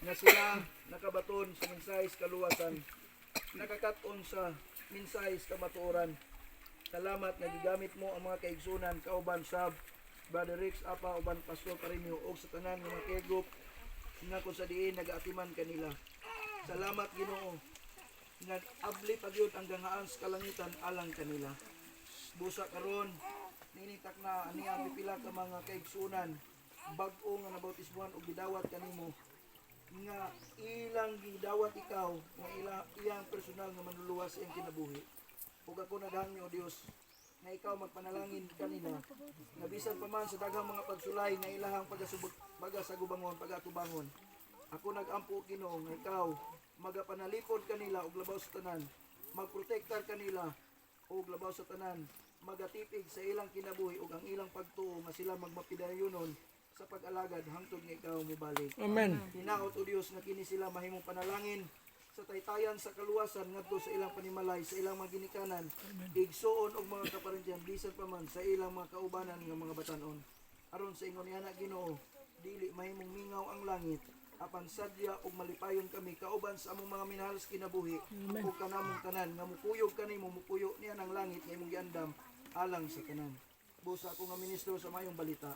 na sila nakabaton sa mensahe sa kaluwasan, nakakaton sa mensahe sa kamatuoran. Salamat na gigamit mo ang mga kaigsunan kauban sab Brother Rex Apa uban Pastor Parinyo og sa tanan nga mga kay-group nga kung sa diin nagaatiman kanila. Salamat Ginoo nga abli pagyud ang gangaan sa kalangitan alang kanila. Busa karon ninitak na ani ang pipila ka mga kaigsunan bag-o nga nabautismuhan og gidawat kanimo nga ilang gidawat ikaw nga iyang personal nga manluluwas sa iyang kinabuhi. Ug ako naghangyo o Dios na ikaw magpanalangin kanila nga bisan pa man sa daghang mga pagsulay na ilahang pagasagubangon pagatubangon. Ako nagampo Ginoo nga ikaw magapanalipod kanila og labaw sa tanan, magprotektar kanila og labaw sa tanan, magatipig sa ilang kinabuhi ug ang ilang pagtuo nga sila magmapidayonon sa pag-alagad hangtod nga ikaw mibalik. Amen. Hinaot o Dios nga kini sila mahimong panalangin sa taytayan sa kaluwasan ngadto sa ilang panimalay, sa ilang mga ginikanan, igsuon og mga kaparentyan bisan pa man sa ilang mga kaubanan nga mga batanon. Aron sa ingon niana Ginoo, dili mahimong mingaw ang langit, apan sadya og malipayon kami kauban sa among mga minahal sa kinabuhi ug kanamong tanan nga mupuyog kanimo, mupuyo niya ng langit nga imong giandam alang sa tanan. Busa ako nga ministro sa mayong balita,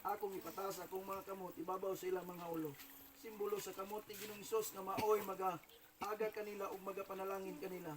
akong ipataas akong mga kamot ibabaw sa ilang mga ulo. Simbolo sa kamot ni Ginoong Hesus nga maoy aga kanila ug magapanalangin kanila.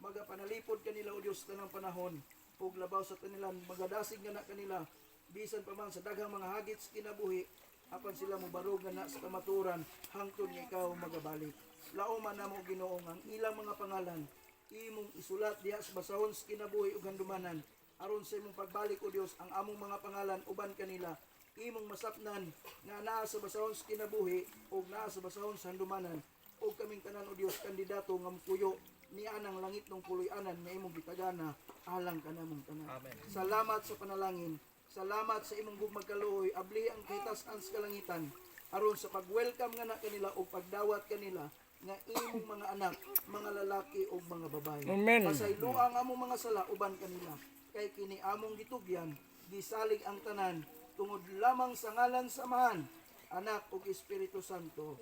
Magapanalipod kanila o Dios tanang panahon ug labaw sa kanilang magadasig nga na kanila bisan pa man sa daghang mga hagit sa kinabuhi apan sila mobarog nga na sa kamaturan hangtod nga ikaw magabalik. Laoman namo Ginoo ang ilang mga pangalan imong isulat diha sa basahon sa kinabuhi ug handumanan aron sa imong pagbalik o Dios ang among mga pangalan uban kanila imong masapnan nga naa sa basahon sa kinabuhi ug naa sa basahon sa handumanan ug kaming tanan o Dios kandidato nga mupuyo ni anang langit ng puloy-anan nga imong gitagana alang kanamong tanan. Amen. Salamat sa panalangin. Salamat sa imong gugmag kaluoy abli ang kahitas-an sa kalangitan aron sa pag-welcome nga na kanila ug pagdawat kanila nga imong mga anak, mga lalaki ug mga babae. Amen. Pasaylo ang among mga sala uban kanila kay kini among gitugyan gisalig ang tanan tungod lamang sa ngalan sa Amahan, Anak ug Espiritu Santo.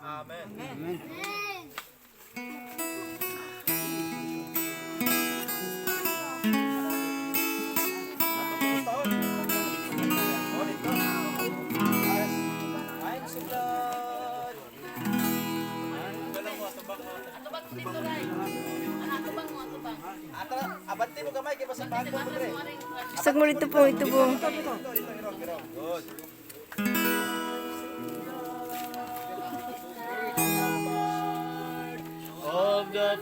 Amen. Amen. Abante mo gamay kay basang bago mo dire. Isag mo rito po, ito po. Good. Of the